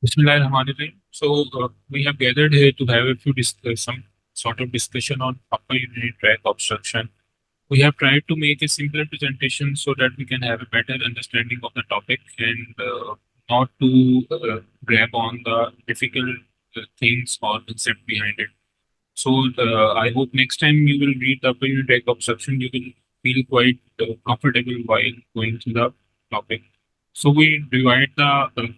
Bismillahirrahmanirrahim. We have gathered here to have a some sort of discussion on upper urinary tract obstruction. We have tried to make a simpler presentation so that we can have a better understanding of the topic and not to grab on the difficult things or concept behind it. I hope next time you will read the upper urinary tract obstruction, you will feel quite comfortable while going through the topic. So we divide the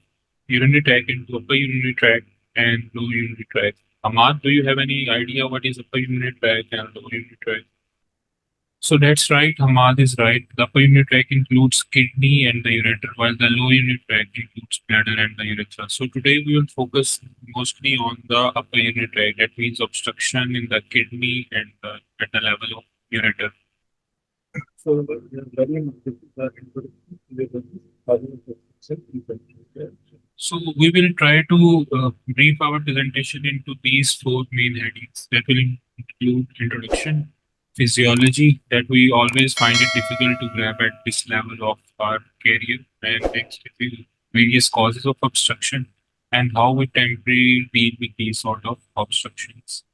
urinary tract into upper urinary tract and lower urinary tract. Ahmad, do you have any idea what is upper urinary tract and lower urinary tract? So that's right, Hamad is right. The upper urinary tract includes kidney and the ureter, while the lower urinary tract includes bladder and the urethra. So today we will focus mostly on the upper urinary tract. That means obstruction in the kidney and at the level of ureter. So we are learning the introduction So we will try to brief our presentation into these four main headings that will include introduction, physiology, that we always find it difficult to grab at this level of our career, and next is various causes of obstruction and how we temporarily deal with these sort of obstructions.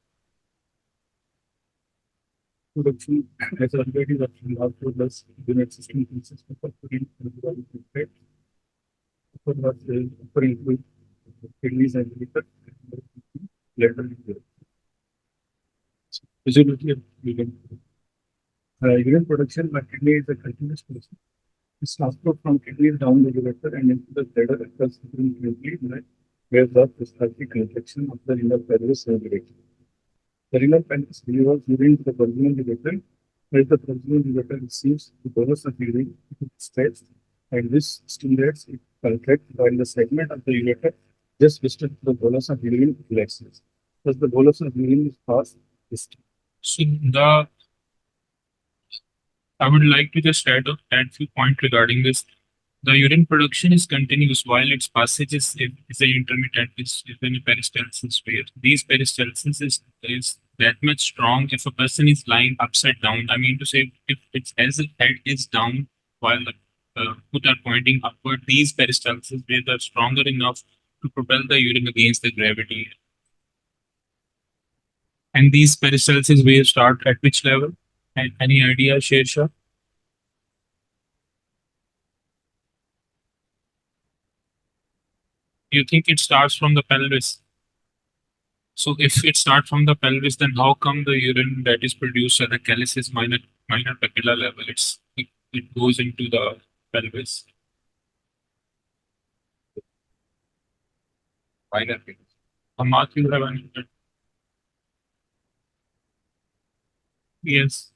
Introduction, as already mentioned, after this unit system consists of three for include kidneys and liver, lateral physiology of urine. Urine production by kidney is a continuous process. It's transport from kidneys down the ureter and into the bladder occurs frequently where the peristaltic contraction of the renal pelvis regulates. The renal pelvis delivers urine to the vaginal ureter, where the vaginal ureter receives the bolus of urine, it stretches, and this stimulates it contract while the segment of the ureter just distant to the bolus of urine relaxes. Thus, the bolus of urine is fast distant. So the I would like to just add few points regarding this. The urine production is continuous while its passage is a intermittent, is in a peristalsis where these peristalsis is that much strong if a person is lying upside down. I mean to say, if it's as if head is down while the foot are pointing upward, these peristalsis waves are stronger enough to propel the urine against the gravity. And these peristalsis waves start at which level? And any idea, Shersha? You think it starts from the pelvis? So if it starts from the pelvis, then how come the urine that is produced at the calyces minor papilla level, it goes into the pelvis? Minor papilla. Amat, you have any? Yes.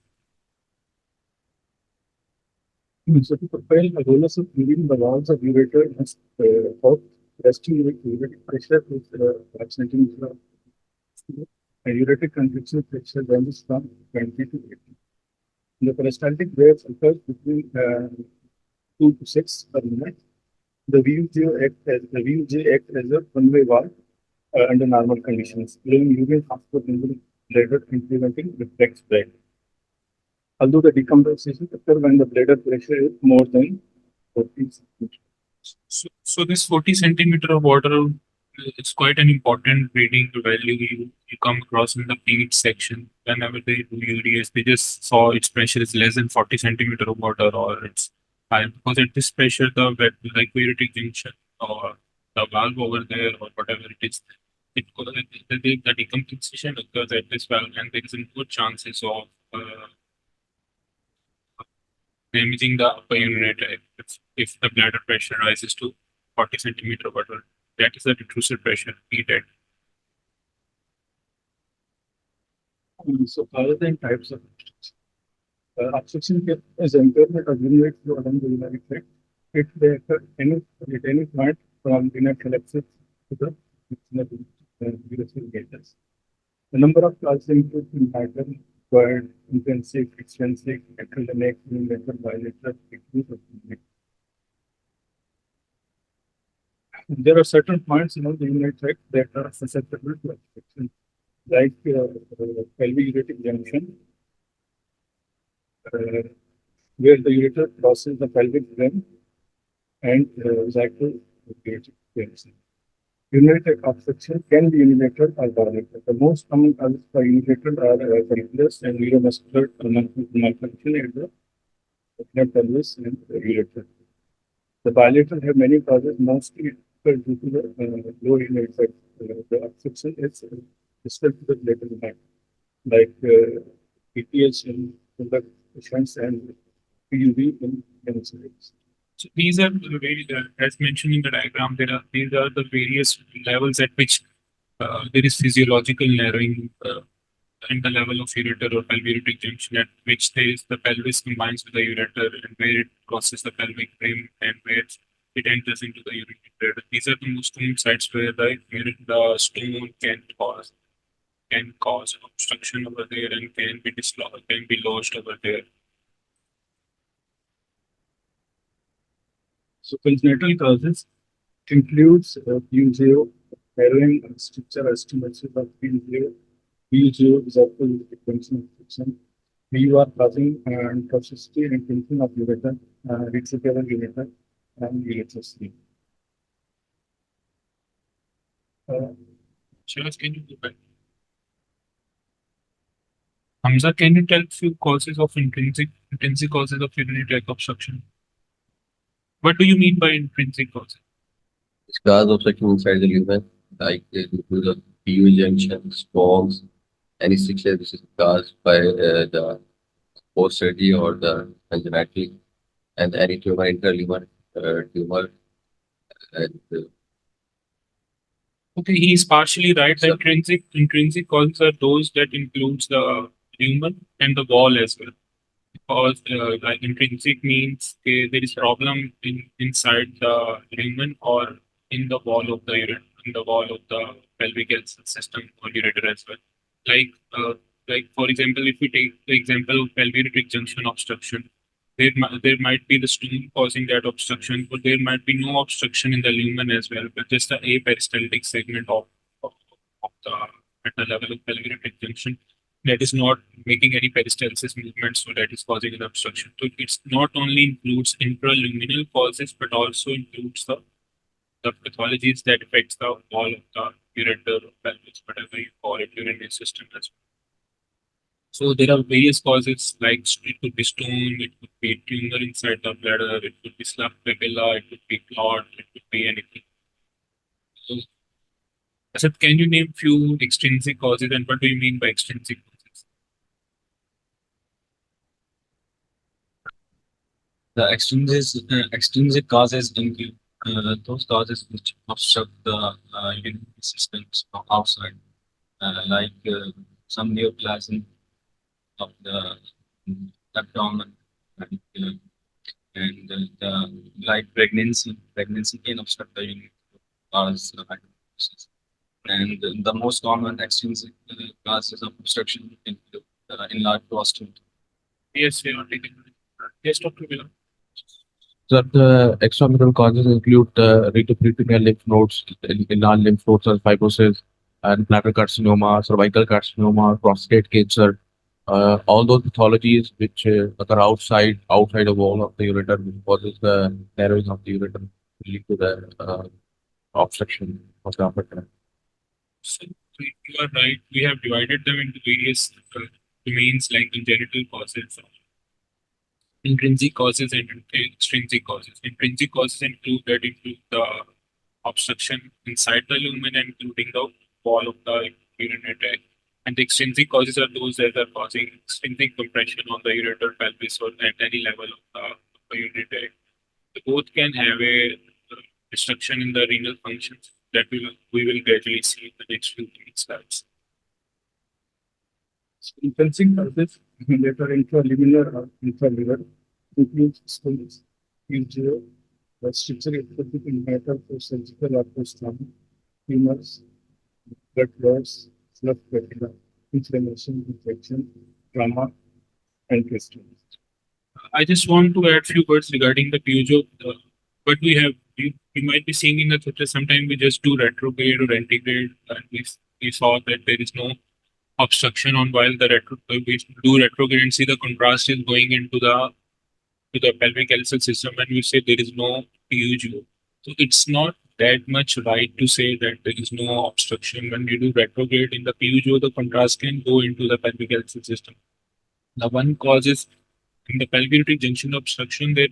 So to propel a bolus of urine, the walls of ureter must of resting with ureteric pressure with vaccinating and ureteric contraction pressure ranges from 20 to 80. The peristaltic waves occurs between 2 to 6 per minute. The VUJ acts as a one-way valve under normal conditions, allowing urine transport into the bladder and preventing reflex drag. Although the decomposition occurs when the bladder pressure is more than 40 centimeters. So this 40 centimeter of water, it's quite an important reading to value you come across in the PEET section. Whenever they do UDS, they just saw its pressure is less than 40 centimeter of water or it's high. Because at this pressure, like ureteric junction or the valve over there or whatever it is, the decomposition occurs at this valve and there is a good chances of damaging the upper urinary if the bladder pressure rises to 40 centimeter of water. That is the detrusor pressure, P-TED. So other than types of obstruction is impairment of urinary flow along the urinary tract. It may occur at any point from inner collections to the urethral gates. The number of causes include in pattern, word, intensive, extensive, academic, unilateral, bilateral, acute. There are certain points in the urinary tract that are susceptible to obstruction, like pelvic ureteric junction, uh, where the ureter crosses the pelvic rim and xycal ureteric junction. Urinary tract obstruction can be unilateral or bilateral. The most common causes for unilateral are pelvis and neuromuscular malfunction at the vaginal pelvis and ureter. The bilateral have many causes, mostly due to the low urinary tract. The obstruction is distal to the bladder neck, like PTH in the patients and PUV in demonstrates. So these are the very, as mentioned in the diagram, these are the various levels at which there is physiological narrowing in the level of ureter or pelvic junction, at which there is the pelvis combines with the ureter and where it crosses the pelvic rim and where it enters into the urinary bladder. These are the most common sites where the stone can cause obstruction over there and can be dislodged, can be lodged over there. So congenital causes includes PU0, narrowing structure estimates of PU0. PU0 is also the frequency of friction. PUR causing toxicity and tension of ureter, retrocable ureter, and urethral sleeve. Uh, Shiraz, can you go back? Hamza, can you tell few causes of intrinsic causes of urinary tract obstruction? What do you mean by intrinsic causes? Scars obstruction inside the lumen, like due to the PU junction, spots, any stricture which is caused by the post-surgery or the congenital, and any tumor, interlumen tumor. And, Okay, he is partially right. The intrinsic causes are those that includes the lumen and the wall as well. Because like intrinsic means there is problem inside the lumen or in the wall of the in the wall of the pelvic health system or ureter as well. Like uh, like for example, if we take the example of pelvic junction obstruction, there might be the stone causing that obstruction, but there might be no obstruction in the lumen as well, but just a peristaltic segment of, of the at the level of pelvic junction that is not making any peristalsis movement, so that is causing an obstruction. So it's not only includes intraluminal causes, but also includes the pathologies that affects the wall of the ureter or pelvis, whatever you call it, urinary system as well. So there are various causes like it could be stone, it could be tumor inside the bladder, it could be slap papilla, it could be clot, it could be anything. So, Asad, can you name few extrinsic causes and what do you mean by extrinsic causes? The extrinsic causes include those causes which obstruct the urinary systems from outside, like some neoplasm of the abdomen, and, like pregnancy. Pregnancy can obstruct the urinary cause hypertension. And the most common extrinsic causes of obstruction include enlarged prostate. Yes, we are taking. Yes, Dr. Villa. So the extramural causes include the retroperitoneal lymph nodes, enlarged lymph nodes or fibrosis, and bladder carcinoma, cervical carcinoma, prostate cancer. All those pathologies which occur outside the wall of the ureter, which causes the narrowing of the ureter, lead to the obstruction of the upper tract. So you are right. We have divided them into various domains like congenital causes, intrinsic causes, and extrinsic causes. Intrinsic causes include the obstruction inside the lumen, including the wall of the urinary tract. And the extrinsic causes are those that are causing extrinsic compression on the ureter pelvis or at any level of the urinary tract. Both can have a destruction in the renal functions that we will gradually see in the next few slides. intrinsic causes that are intralinear or intralinear includes stones, PU0, the structure ectopic in matter for surgical or post-trauma, tumors, blood loss, blood papilla, inflammation, infection, trauma, and questions. I just want to add few words regarding the PUJO. What we have, we might be seeing in the theater, sometimes we just do retrograde or antegrade, and we saw that there is no obstruction on while we do retrograde and see the contrast is going into the pelvic health system, and we say there is no PUJO. So it's not that much right to say that there is no obstruction. When you do retrograde in the PUGO, the contrast can go into the pelvic health system. The one cause is in the pelvic junction obstruction, there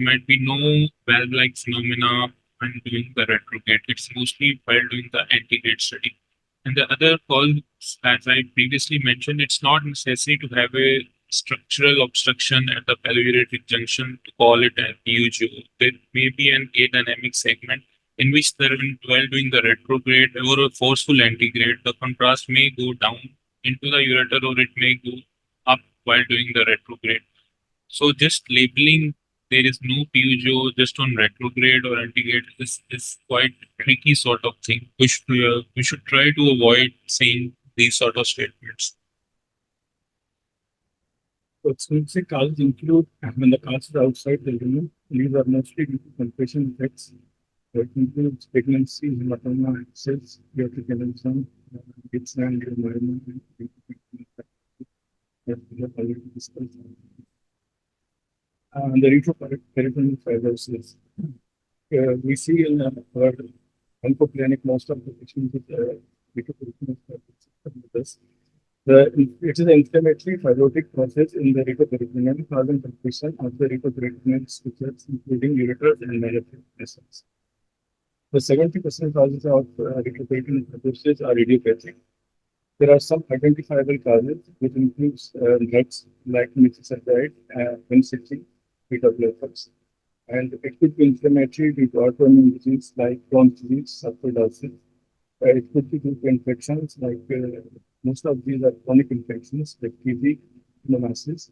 might be no valve-like phenomena when doing the retrograde. It's mostly while doing the antegrade study. And the other cause, as I previously mentioned, it's not necessary to have a structural obstruction at the pelvic junction to call it a PUGO. There may be an adynamic segment in which while doing the retrograde or a forceful antegrade, the contrast may go down into the ureter or it may go up while doing the retrograde. So just labeling there is no PUGO just on retrograde or antegrade is quite tricky sort of thing. We should try to avoid saying these sort of statements. So extrinsic causes include when the causes outside the lumen. These are mostly due to compression effects. That includes pregnancy, hematoma, access, aortic it's and myeloma, that we have already discussed. The retroperitoneal fibrosis. We see in our oncoclinic most of the patients with retroperitoneal fibrosis. It is an inflammatory fibrotic process in the retroperitoneum causing compression of the retroperitoneal structures, including ureters and mammary vessels. The 70% causes of retroperitoneal fibrosis are idiopathic. There are some identifiable causes, which includes drugs like methotrexate, penicillin, beta blockers, and it could be inflammatory due to autoimmune disease like Crohn's disease, sarcoidosis. It could be due to infections like most of these are chronic infections like TB, pneumonitis,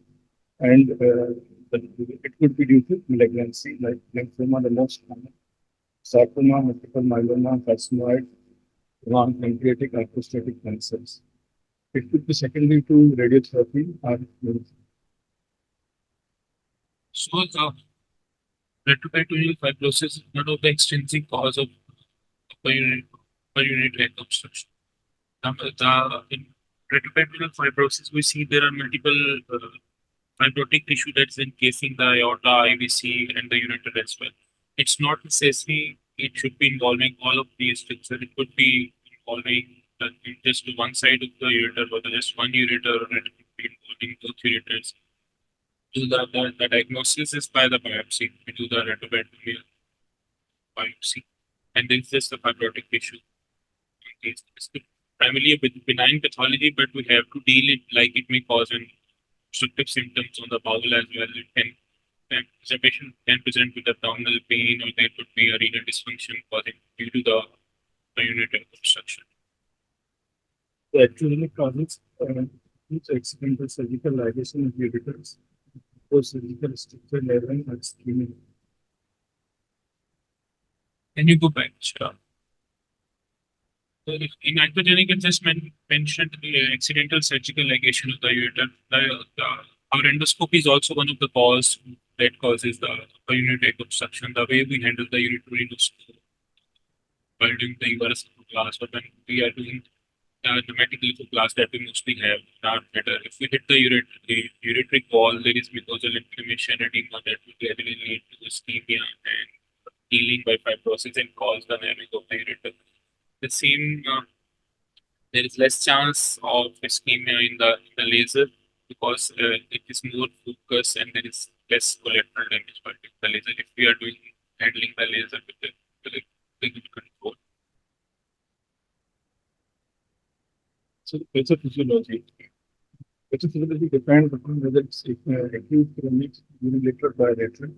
and it could be due to malignancy like lymphoma, the most common, sarcoma, multiple myeloma, carcinoid, lung, pancreatic, or prostatic cancers. It could be secondary to radiotherapy or So the retroperitoneal fibrosis is one of the extrinsic cause of urinary tract obstruction. In retroperitoneal fibrosis, we see there are multiple fibrotic tissue that's encasing the aorta, IVC, and the ureter as well. It's not necessary it should be involving all of these structures. It could be involving just one side of the ureter, or just one ureter, or it could be involving both ureters. The diagnosis is by the biopsy. We do the retroperitoneal biopsy, and then just the fibrotic tissue. It's primarily a benign pathology, but we have to deal it like it may cause an obstructive symptoms on the bowel as well. The patient can present with abdominal pain, or there could be a renal dysfunction causing due to the urinary obstruction. the actual causes each accidental surgical ligation of ureters, post-surgical structure leveling and ischemia. Can you go back? Sure. So in iatrogenic, it just mentioned the accidental surgical ligation of the ureter. Our endoscopy is also one of the cause that causes the urinary obstruction. The way we handle the urinary endoscopy while doing the URS class, but when we are doing pneumatic class that we mostly have are better. If we hit the ureteric wall, there is mucosal inflammation, edema that will gradually lead to ischemia and healing by fibrosis and cause the narrowing of the ureter. The same, there is less chance of ischemia in the laser because it is more focused and there is less collateral damage by the laser. If we are doing handling the laser with the good control. So the pathophysiology. Pathophysiology depends upon whether it's acute, chronic, unilateral, bilateral.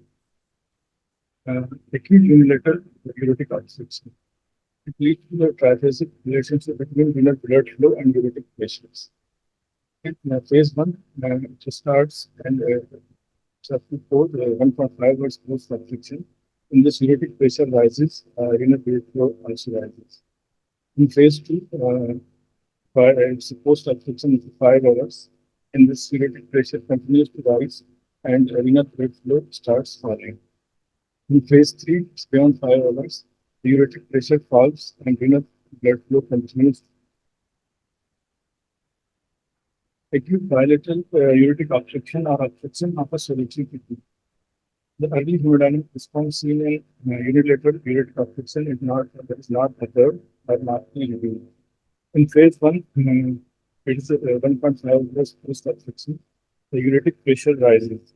Acute unilateral uretic obstruction. It leads to the triphasic relationship between renal blood flow and uretic pressures. In phase 1, it starts and up to 1.5 hours post obstruction. In this, uretic pressure rises, renal blood flow also rises. In phase 2, it's post obstruction is 5 hours. In this, uretic pressure continues to rise and renal blood flow starts falling. In phase 3, it's beyond 5 hours. The uretic pressure falls and renal blood flow continues. Acute bilateral uretic obstruction or obstruction of a solitary kidney. The early hemodynamic response seen in unilateral uric obstruction is not observed or not revealed. In phase one, it is 1.5 plus post obstruction. The uritic pressure rises.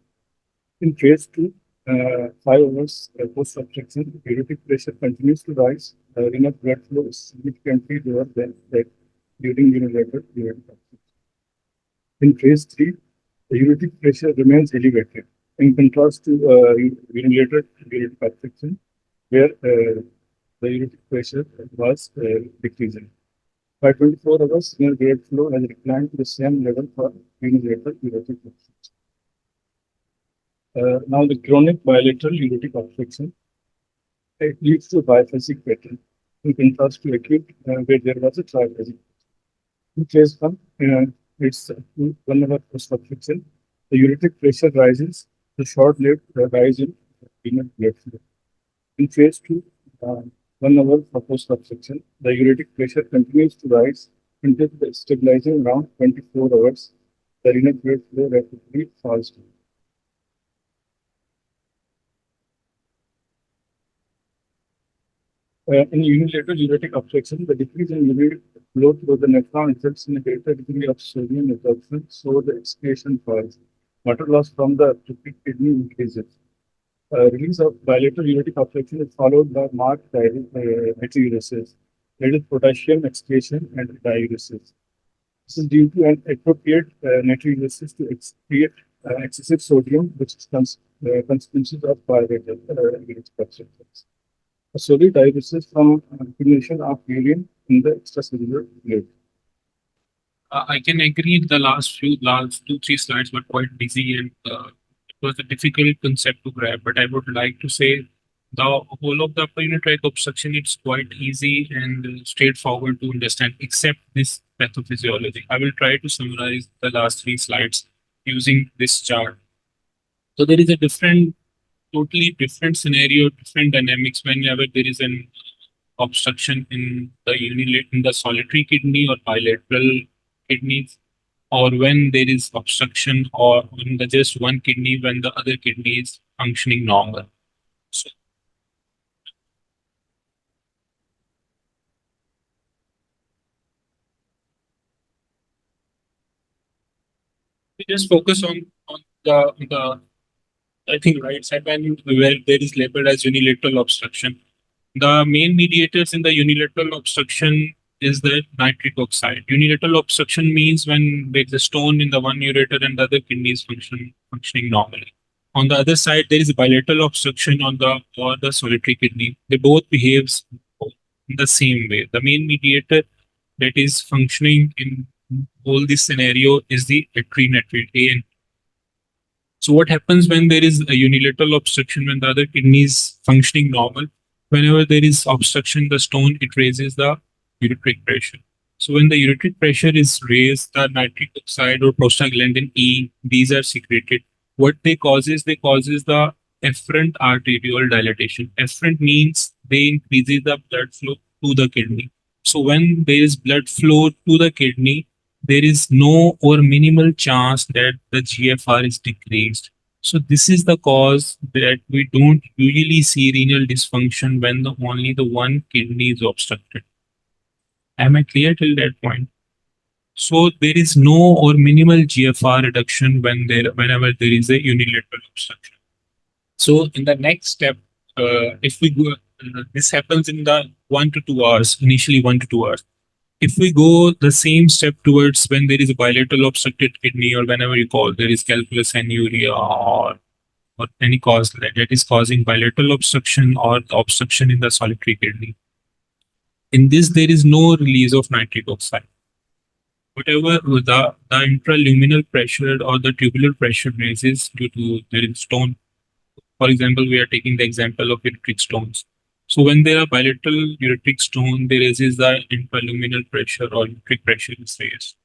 In phase two, 5 hours post obstruction, uritic pressure continues to rise. Renal blood flow is significantly lower than that during unilateral uric obstruction. In phase three, the uritic pressure remains elevated. In contrast to unilateral uric obstruction, where the uritic pressure was decreasing. By 24 hours, renal blood flow has declined to the same level for unilateral uritic obstruction. Now, the chronic bilateral uritic obstruction, it leads to a biphasic pattern, in contrast to acute, where there was a triphasic. In phase one, it's 1 hour post obstruction. The uritic pressure rises, the short-lived rise in renal blood flow. In phase two, 1 hour for post obstruction, the uritic pressure continues to rise until stabilizing around 24 hours. The renal blood flow rapidly falls down. In unilateral uritic obstruction, the decrease in urine flow through the nephron results in a greater degree of sodium absorption, so the excretion falls. Water loss from the kidney increases. Release of bilateral uritic obstruction is followed by marked natriuresis, that is potassium excretion and diuresis. This is due to an appropriate natriuresis to excrete excessive sodium, which is consequences of bilateral uritic obstructions. A solid diuresis from accumulation of urine in the extracellular fluid. I can agree the last 2, 3 slides were quite busy and it was a difficult concept to grab, but I would like to say the whole of the upper unit tract obstruction, it's quite easy and straightforward to understand, except this pathophysiology. I will try to summarize the last 3 slides using this chart. So there is a totally different scenario, different dynamics whenever there is an obstruction in the solitary kidney or bilateral kidneys, or when there is obstruction or in the just one kidney when the other kidney is functioning normal. So we just focus on the I think right side when where there is labeled as unilateral obstruction. The main mediators in the unilateral obstruction is the nitric oxide. Unilateral obstruction means when there is a stone in the one ureter and the other kidney is functioning normally. On the other side, there is bilateral obstruction on the solitary kidney. They both behaves in the same way. The main mediator that is functioning in all this scenario is the atrinatrate A and so what happens when there is a unilateral obstruction when the other kidney is functioning normal? Whenever there is obstruction, the stone, it raises the ureteric pressure. So when the ureteric pressure is raised, the nitric oxide or prostaglandin E, these are secreted. What they causes the efferent arterial dilatation. Efferent means they increases the blood flow to the kidney. So when there is blood flow to the kidney, there is no or minimal chance that the GFR is decreased. So this is the cause that we don't usually see renal dysfunction when only the one kidney is obstructed. Am I clear till that point? So there is no or minimal GFR reduction whenever there is a unilateral obstruction. So in the next step, if we go, this happens in the 1 to 2 hours, initially 1 to 2 hours. If we go the same step towards when there is a bilateral obstructed kidney or whenever you call there is calculus anuria or any cause that is causing bilateral obstruction or obstruction in the solitary kidney. In this, there is no release of nitric oxide. Whatever the intraluminal pressure or the tubular pressure raises due to there is stone. For example, we are taking the example of ureteric stones. So when there are bilateral ureteric stone, there is the intraluminal pressure or ureteric pressure is raised.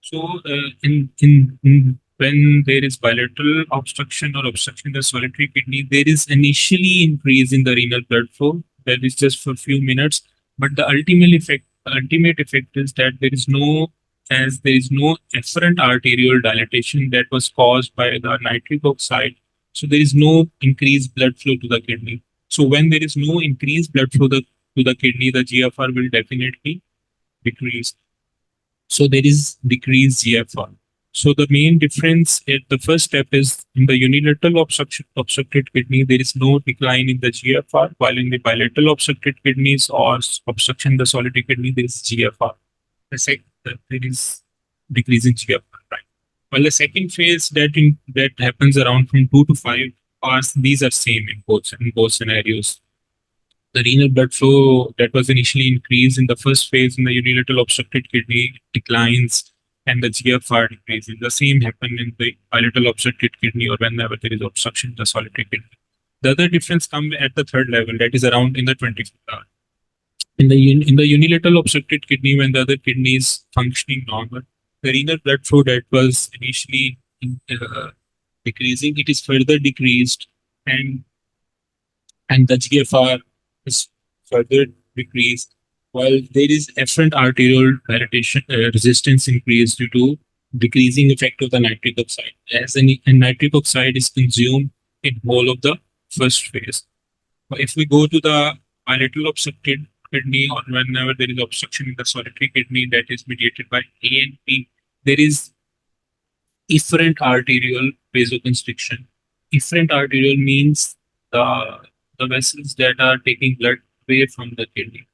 So when there is bilateral obstruction or obstruction in the solitary kidney, there is initially increase in the renal blood flow. That is just for a few minutes, but the ultimate effect is that there is no efferent arterial dilatation that was caused by the nitric oxide. So there is no increased blood flow to the kidney. So when there is no increased blood flow to the kidney, the GFR will definitely decrease. So there is decreased GFR. So the main difference at the first step is in the unilateral obstructed kidney, there is no decline in the GFR, while in the bilateral obstructed kidneys or obstruction in the solitary kidney, there is GFR. There is decrease in GFR, right? Well, the second phase that happens around from 2 to 5 hours, these are same in both scenarios. The renal blood flow that was initially increased in the first phase in the unilateral obstructed kidney declines and the GFR decreases. The same happened in the bilateral obstructed kidney or whenever there is obstruction in the solitary kidney. The other difference comes at the third level, that is around in the 24th hour. In the unilateral obstructed kidney, when the other kidney is functioning normal, the renal blood flow that was initially decreasing, it is further decreased, and the GFR is further decreased, while there is efferent arterial dilatation resistance increase due to decreasing effect of the nitric oxide, as nitric oxide is consumed in whole of the first phase. But if we go to the bilateral obstructed kidney, or whenever there is obstruction in the solitary kidney that is mediated by A and P, there is efferent arterial vasoconstriction. Efferent arterial means the vessels that are taking blood away from the kidney.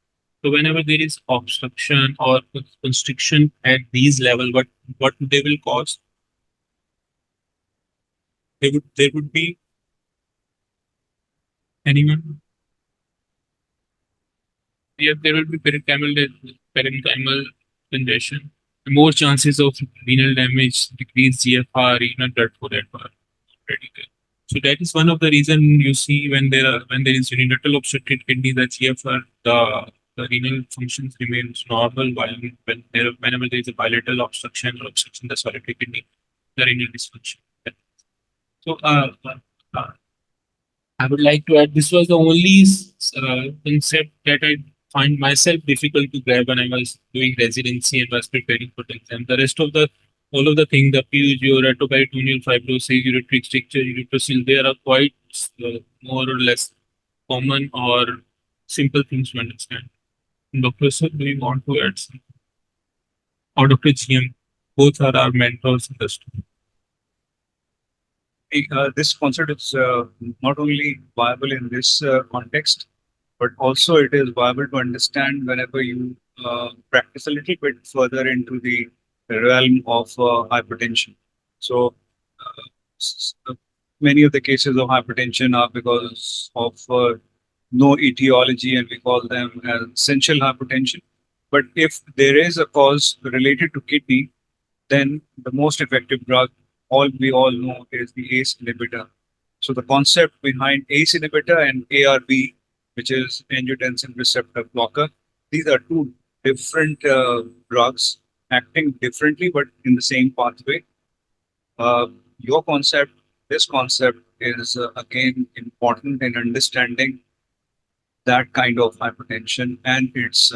So whenever there is obstruction or constriction at these level, what they will cause? There would be anyone? Yeah, there will be parenchymal congestion. More chances of renal damage, decreased GFR, renal blood flow that were already there. So that is one of the reason you see when there is unilateral obstructed kidney, the GFR, the renal functions remains normal, while whenever there is a bilateral obstruction or obstruction in the solitary kidney, the renal dysfunction. So I would like to add, this was the only concept that I find myself difficult to grab when I was doing residency and was preparing for the exam. The rest of all of the things, the PUGO, retoperitoneal fibrosis, ureteric stricture, urethrosil, they are quite more or less common or simple things to understand. Dr. Sir, do you want to add something? Or Dr. GM? Both are our mentors in the story. This concept is not only viable in this context, but also it is viable to understand whenever you practice a little bit further into the realm of hypertension. So, many of the cases of hypertension are because of no etiology, and we call them essential hypertension. But if there is a cause related to kidney, then the most effective drug we all know is the ACE inhibitor. So the concept behind ACE inhibitor and ARB, which is angiotensin receptor blocker, these are two different drugs acting differently but in the same pathway. Your concept, this concept is again important in understanding that kind of hypertension and its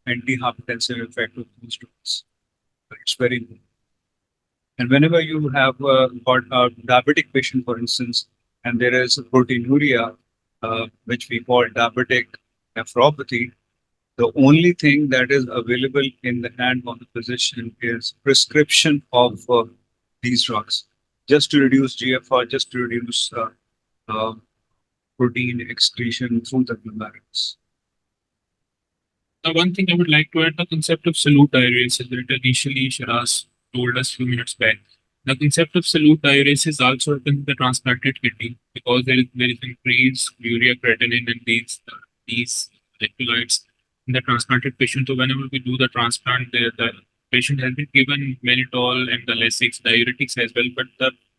antihypertensive effect of those drugs. It's very important. And whenever you have got a diabetic patient, for instance, and there is proteinuria, which we call diabetic nephropathy, the only thing that is available in the hand of the physician is prescription of these drugs, just to reduce GFR, just to reduce protein excretion through the glomerulus. The one thing I would like to add, the concept of solute diuresis that initially Shiraz told us a few minutes back. The concept of solute diuresis also happens in the transplanted kidney because there is increased urea creatinine and these electrolytes in the transplanted patient. So whenever we do the transplant, the patient has been given mannitol and the Lasix diuretics as well. But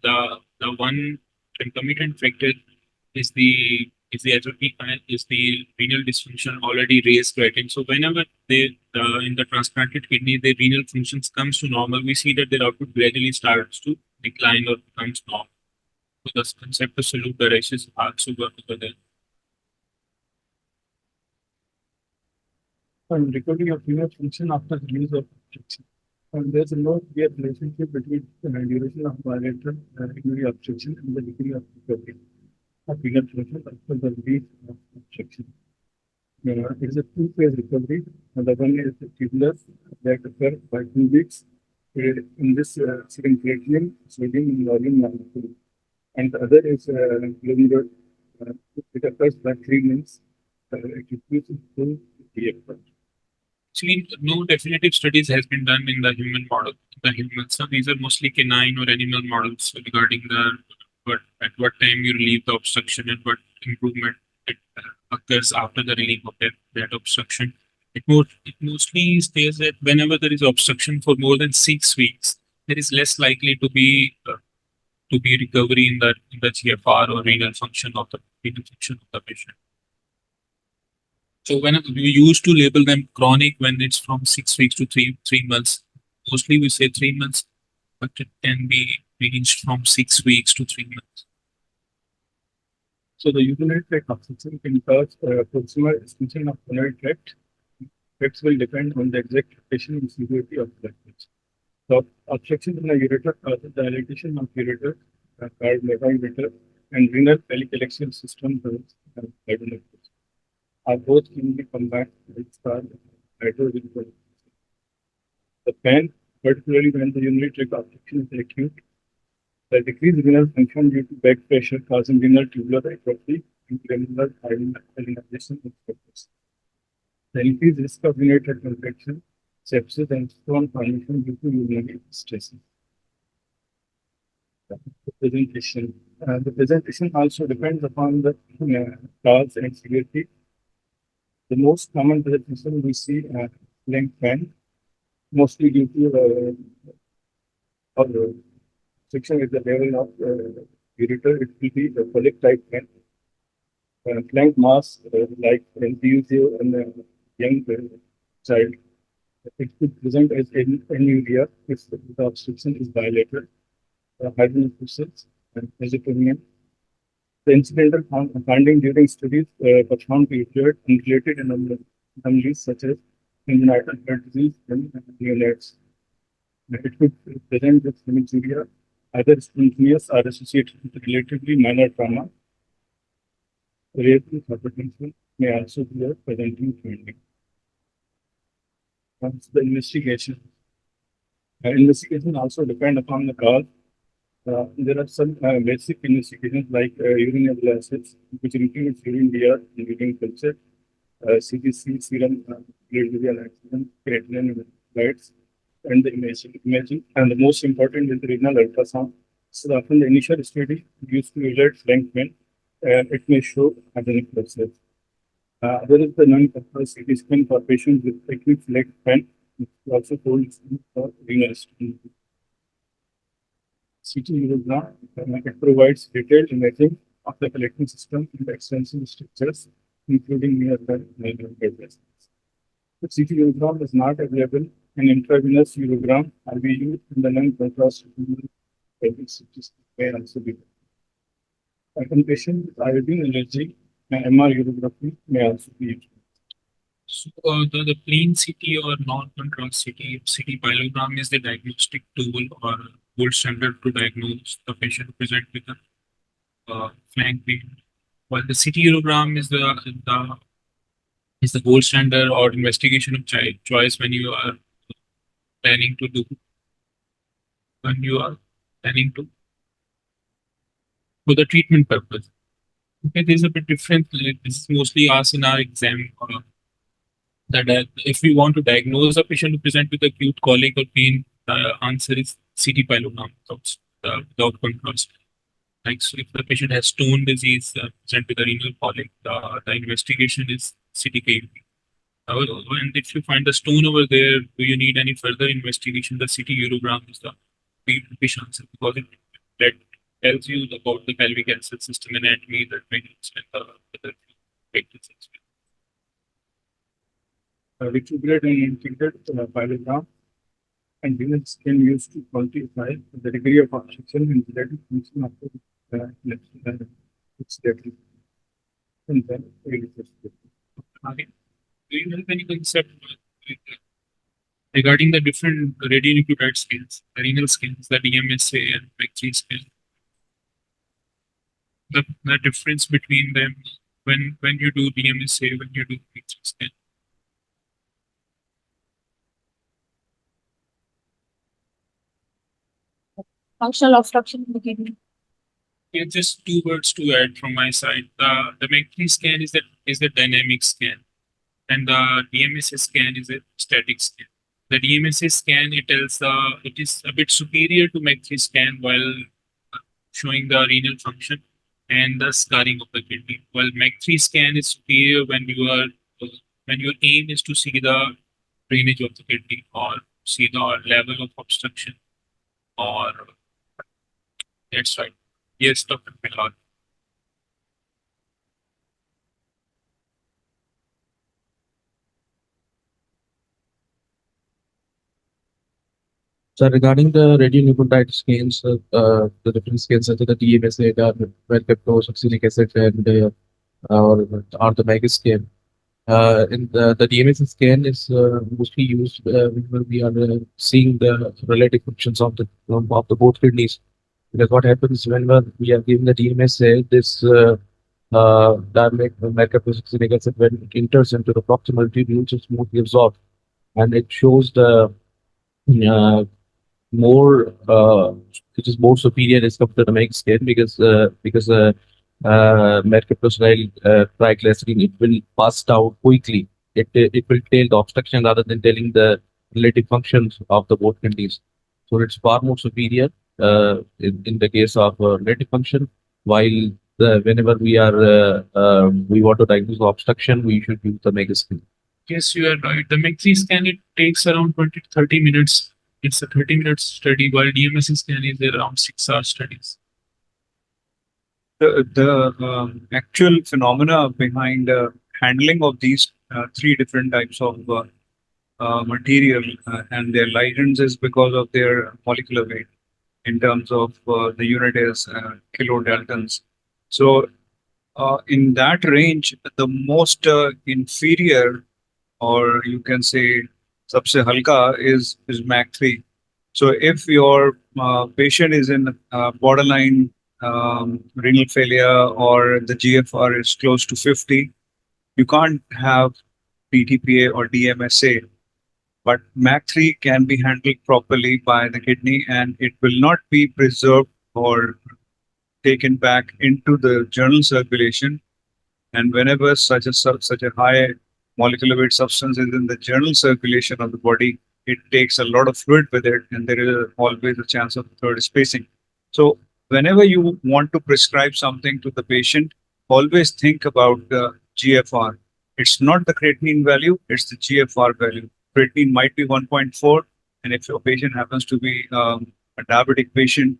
the one concomitant factor is the atrophy and is the renal dysfunction already raised creatinine. So whenever in the transplanted kidney the renal functions comes to normal, we see that their output gradually starts to decline or becomes normal. So the concept of solute diuresis also work over there. And recovery of renal function after release of injection. And there's no clear relationship between duration of bilateral urinary obstruction and the degree of recovery of renal function after the relief of obstruction. It is a two-phase recovery. The one is the tubular that occur by 2 weeks. In this second creatinine, sodium in volume molecule. And the other is glomerular. It occurs by 3 months. It increases to DF. Actually, no definitive studies has been done in the human model. The humans, so these are mostly canine or animal models regarding the at what time you relieve the obstruction and what improvement it occurs after the relief of that obstruction. It mostly states that whenever there is obstruction for more than 6 weeks, there is less likely to be recovery in the GFR or renal function of the patient. So when we used to label them chronic when it's from 6 weeks to three months, mostly we say 3 months, but it can be ranged from 6 weeks to 3 months. So the urinary tract obstruction can cause proximal extension of urinary tract. Effects will depend on the exact location and severity of the damage. So obstruction in the ureter causes dilatation of ureter, called ureter, and renal pelvic system valves, are both can be combined with hydrogen. The pain, particularly when the urinary tract obstruction is acute, the decreased renal function due to back pressure causing renal tubular atrophy and granular hyalinization of surface. The increased risk of urinary tract infection, sepsis, and stone formation due to urinary stress. The presentation. The presentation also depends upon the cause and severity. The most common presentation we see length pain, mostly due to or friction at the level of ureter. It will be the colic type pain. Flank mass like NPUCO in a young child. It could present as anuria if the obstruction is bilateral, hydronephrosis, and mesothelioma. The incidental finding during studies was found to include unrelated anomalies such as congenital heart disease and neonates. It could present with hematuria, either spontaneous or associated with relatively minor trauma. Rarely hypertension may also be a presenting finding. Once the investigation. Investigation also depend upon the cause. There are some basic investigations like urinary acids, which includes urine DR and urine culture, CTC, serum, radial accident, creatinine lights, and the imaging. And the most important is the renal ultrasound. So often the initial study used to evaluate flank pain, it may show adrenal process. There is the non-control CT scan for patients with acute leg pain, which is also called for renal stone. CT urogram, it provides detailed imaging of the collecting system and the extensive structures, including nearby nerve vessels. The CT urogram is not available in intravenous urogram and we use in the non-contrast CT may also be. In patients with iodine allergy, MR urography may also be used. So the plain CT or non-contrast CT pyelogram is the diagnostic tool or gold standard to diagnose the patient who present with a flank pain. While the CT urogram is the gold standard or investigation of choice when you are planning to do when you are planning to for the treatment purpose. Okay, there's a bit different. This is mostly asked in our exam. That if we want to diagnose a patient who present with acute colic or pain, the answer is CT pyelogram without contrast. Like so if the patient has stone disease present with a renal colic, the investigation is CTK. And if you find the stone over there, do you need any further investigation? The CT urogram is the big answer because that tells you about the pelvic acid system anatomy that may explain the other factors as well. Recuperate and integrate pyelogram and renal scan used to quantify the degree of obstruction and related function of the its deadly. And then Okay. Do you have any concept regarding the different radionuclide scales, the renal scales, the DMSA and MAC3 scale, the difference between them when you do DMSA, when you do MAC3 scale. Functional obstruction in the kidney. Yeah, just two words to add from my side. The MAC3 scan is the dynamic scan, and the DMSA scan is a static scan. The DMSA scan it is a bit superior to MAC3 scan while showing the renal function and the scarring of the kidney. While MAC3 scan is superior when your aim is to see the drainage of the kidney or see the level of obstruction or that's right. Yes, Dr. Milord. So regarding the radionuclide scans, the different scans such as the DMSA, the well-kept succinic acid, and or the mega scan. In the DMSA scan is mostly used when we are seeing the relative functions of the both kidneys. Because what happens whenever we are giving the DMSA, this succinic acid, when it enters into the proximal tubules, it's mostly absorbed, and it shows the uh, more which is more superior as compared to the mega scan because mercaptoside triglycerine, it will pass out quickly. It will tell the obstruction rather than telling the relative functions of the both kidneys. So it's far more superior in the case of relative function. While whenever we want to diagnose the obstruction, we should use the mega scan. Yes, you are right. The MAC3 scan, it takes around 20 to 30 minutes. It's a 30-minute study, while DMSA scan is around 6 hour studies. The actual phenomena behind handling of these three different types of material and their ligands is because of their molecular weight in terms of the unit is kilodaltons. So in that range, the most inferior, or you can say sabse halka, is MAC3. So if your patient is in borderline renal failure or the GFR is close to 50, you can't have PTPA or DMSA. But MAC3 can be handled properly by the kidney and it will not be preserved or taken back into the journal circulation. And whenever such a high molecular weight substance is in the journal circulation of the body, it takes a lot of fluid with it, and there is always a chance of third spacing. So whenever you want to prescribe something to the patient, always think about the GFR. It's not the creatinine value, it's the GFR value. Creatinine might be 1.4, and if your patient happens to be a diabetic patient,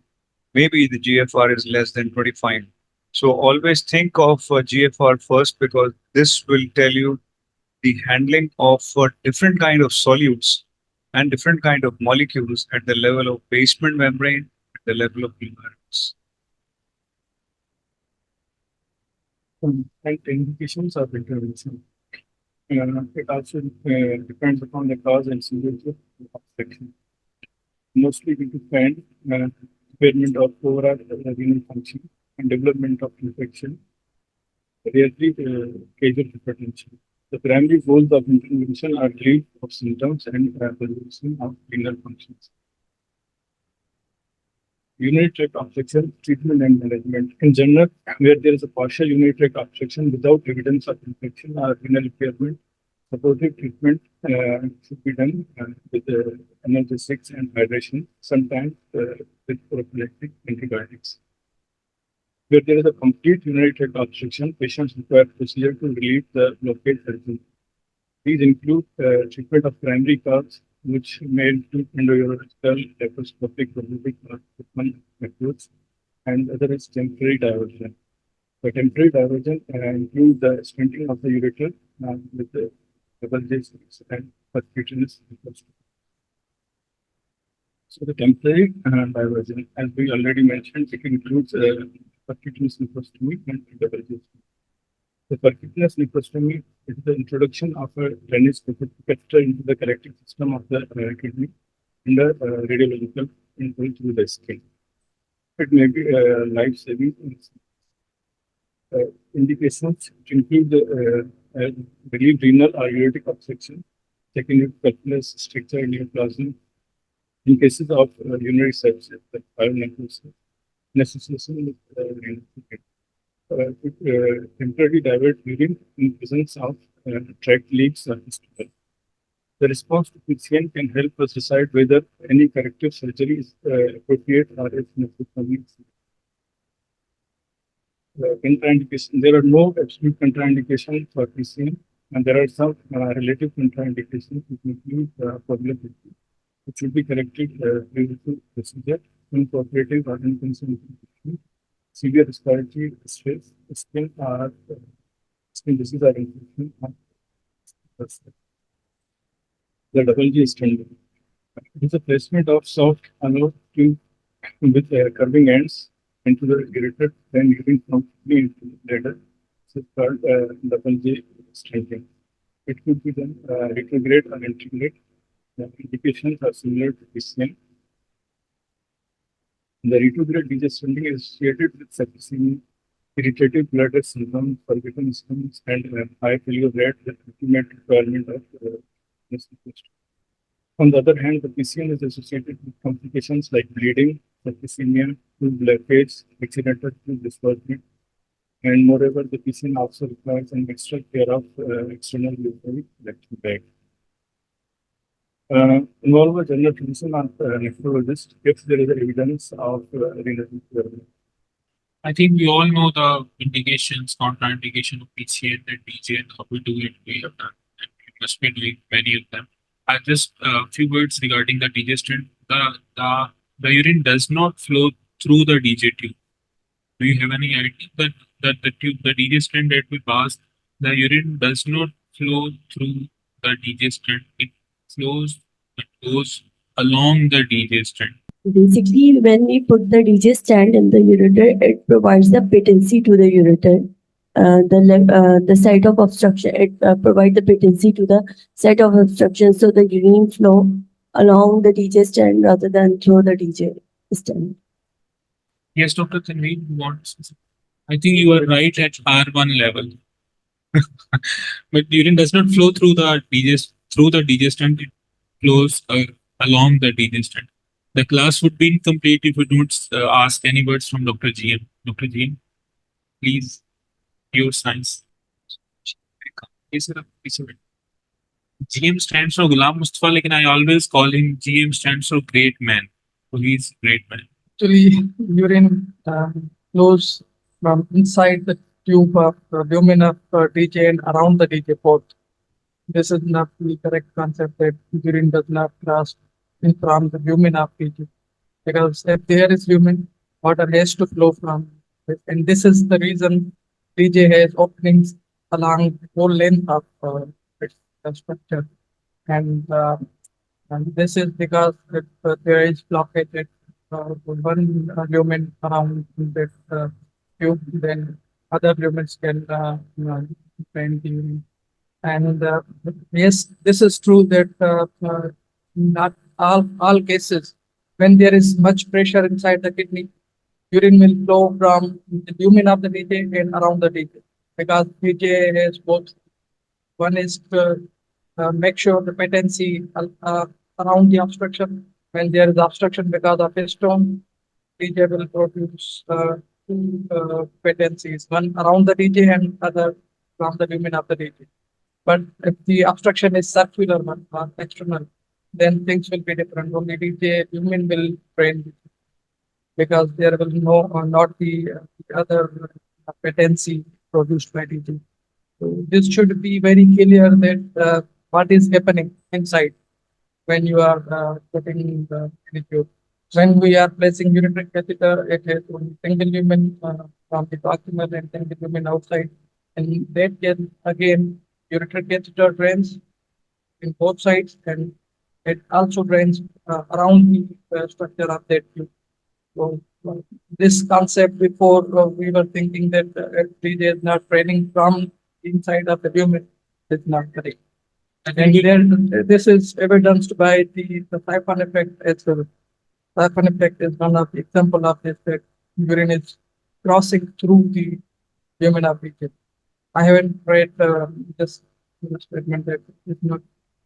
maybe the GFR is less than 25. So always think of GFR first because this will tell you the handling of different kind of solutes and different kind of molecules at the level of basement membrane, at the level of glomerulus. And indications of intervention. It also depends upon the cause and severity of obstruction. Mostly due to find impairment of overall renal function and development of infection, rarely causal hypertension. The primary goals of intervention are relief of symptoms and resolution of renal functions. Urinary tract obstruction treatment and management. In general, where there is a partial urinary tract obstruction without evidence of infection or renal impairment, supportive treatment should be done with analgesics and hydration, sometimes with prophylactic antibiotics. Where there is a complete urinary tract obstruction, patients require procedure to relieve the blockade urgently. These include treatment of primary cause, which may include endourological, laparoscopic, robotic, or Huffman approach, and other is temporary diversion. The temporary diversion include the stenting of the ureter with the double J6 and percutaneous. So the temporary diversion, as we already mentioned, it includes percutaneous nephrostomy and double J6. The percutaneous nephrostomy is the introduction of a drainage catheter into the collecting system of the kidney under radiological control through the skin. It may be life-saving. Indications which include relief renal or aortic obstruction, secondary calculus, stricture neoplasm. In cases of urinary sepsis, like pyelonephrosis, necessation with renal failure. Temporarily divert urine in presence of tract leaks or fistula. The response to PCN can help us decide whether any corrective surgery is appropriate or if necessary. Contraindication. There are no absolute contraindications for PCN, and there are some relative contraindications which include probability, which should be corrected through procedure, incooperative or inconsistency, severe respiratory distress, skin disease or infection. The double G standard. It is a placement of soft anode tube with curving ends into the ureter, then urine from kidney into the bladder. So it's called double J stenting. It could be done retrograde or antegrade. The indications are similar to PCN. The retrograde DJ stenting is associated with septicemia, irritative bladder syndrome, forgotten stones, and high failure rate, the ultimate requirement of on the other hand, the PCN is associated with complications like bleeding, septicemia, tube blockage, accidental tube displacement, and moreover, the PCN also requires an extra care of external urinary collection bag. Involve a general physician or nephrologist if there is evidence of renal impairment. I think we all know the indications, contraindication of PCN and DJ and how we do it. We have done, and we must be doing many of them. Just a few words regarding the DJ stent. The urine does not flow through the DJ tube. Do you have any idea that the tube, the DJ stent that we pass, the urine does not flow through the DJ stent. It goes along the DJ stent. Basically, when we put the DJ stand in the ureter, it provides the patency to the ureter. The site of obstruction, it provides the patency to the site of obstruction, so the urine flow along the DJ stand rather than through the DJ stand. Yes, Dr. Tanveer, you want? I think you are right at R1 level. But urine does not flow through the DJ stand. It flows along the DJ stand. The class would be incomplete if we don't ask any words from Dr. GM. Dr. GM, please, your science. Yes, sir. Yes, sir. GM stands for Ghulam Mustafa, like, and I always call him GM stands for great man. So he's great man. Actually, urine flows from inside the tube of lumen of DJ and around the DJ port. This is not the correct concept that urine does not cross in from the lumen of DJ. Because if there is lumen, water has to flow from it. And this is the reason DJ has openings along the whole length of its structure. And this is because if there is blockage at one lumen around that tube, then other lumens can drain the urine. And yes, this is true that not all cases, when there is much pressure inside the kidney, urine will flow from the lumen of the DJ and around the DJ, because DJ has both. One is to make sure the patency around the obstruction. When there is obstruction because of a stone, DJ will produce two patencies, one around the DJ and other from the lumen of the DJ. But if the obstruction is circular one or external, then things will be different. Only DJ lumen will drain because there will not be other patency produced by DJ. So this should be very clear that what is happening inside when you are putting the tube. When we are placing urinary catheter, it has only single lumen from the proximal and single lumen outside. And that can again, urinary catheter drains in both sides, and it also drains around the structure of that tube. So this concept before we were thinking that DJ is not draining from inside of the lumen is not correct. I And think you- then this is evidenced by the siphon effect as well. Siphon effect is one of the example of this, that urine is crossing through the lumina region. I haven't read this statement that it's not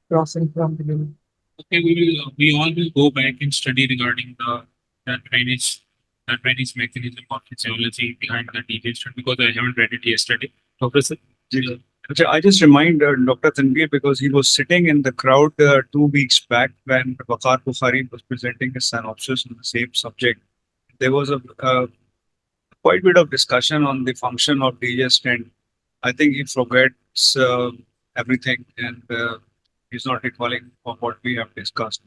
crossing from the lumen. Okay, we all will go back and study regarding the drainage mechanism of physiology behind the detailed study because I haven't read it yesterday. Doctor sir? Actually, I just remind Dr. Tanvir because he was sitting in the crowd 2 weeks back when Waqar Bukhari was presenting his synopsis on the same subject. There was a quite bit of discussion on the function of digest, and I think he forgets everything and he's not recalling of what we have discussed.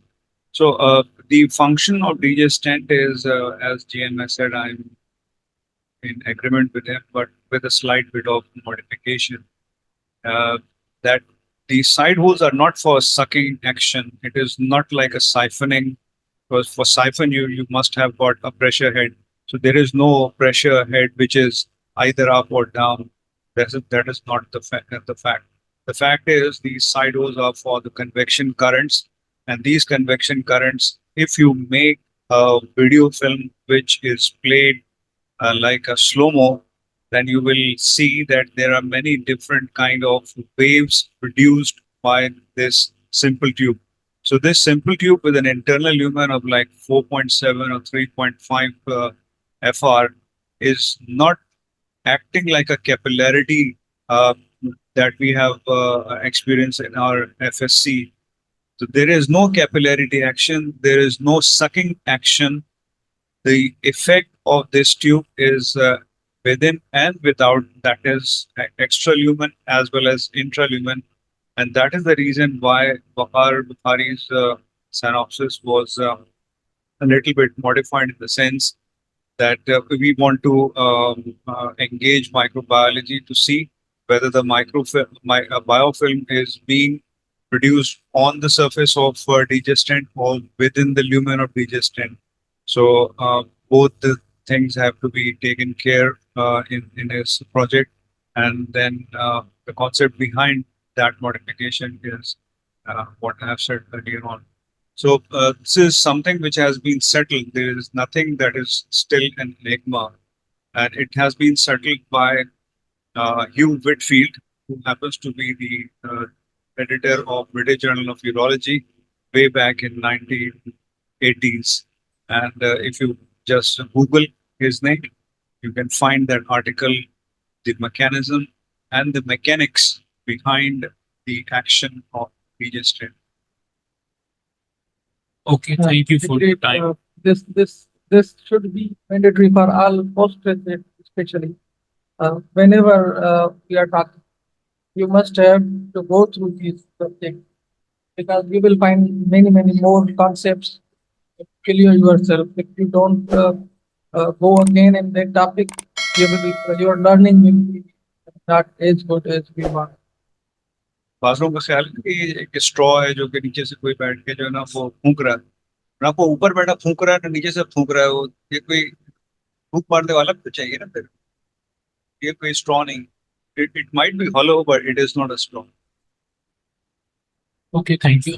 So the function of digestant is, as GM said, I'm in agreement with him, but with a slight bit of modification. That the side holes are not for sucking action. It is not like a siphoning, because for siphon you must have got a pressure head. So there is no pressure head which is either up or down. That is not the fact. The fact is these side holes are for the convection currents, and these convection currents, if you make a video film which is played like a slow-mo, then you will see that there are many different kind of waves produced by this simple tube. So this simple tube with an internal lumen of like 4.7 or 3.5 FR is not acting like a capillarity that we have experienced in our FSC. So there is no capillarity action, there is no sucking action. The effect of this tube is within and without, that is extralumen as well as intralumen, and that is the reason why Bahar Bukhari's synopsis was a little bit modified in the sense that we want to engage microbiology to see whether the biofilm is being produced on the surface of digestant or within the lumen of digestant. So both the things have to be taken care in this project, and then the concept behind that modification is what I have said earlier on. So this is something which has been settled. There is nothing that is still an enigma, and it has been settled by Hugh Whitfield, who happens to be the editor of British Journal of Urology way back in 1980s. And if you just Google his name, you can find that article, the mechanism and the mechanics behind the action of digestate. Okay, thank you for your Agreed. time. This should be mandatory for all postgraduate, especially. Whenever we are talking, you must have to go through these subjects because you will find many more concepts clear yourself. If you don't go again in that topic, your learning will be not as good as we want. बाजरों का ख्याल है कि एक straw है जो कि नीचे से कोई बैठ के जो है ना वो फूंक रहा है, ना वो ऊपर बैठा फूंक रहा है ना नीचे से फूंक रहा है, वो ये कोई फूंक मारने वाला भी तो चाहिए ना फिर, ये कोई स्ट्रॉ नहीं. It might be hollow, but it is not a straw. Okay, thank you.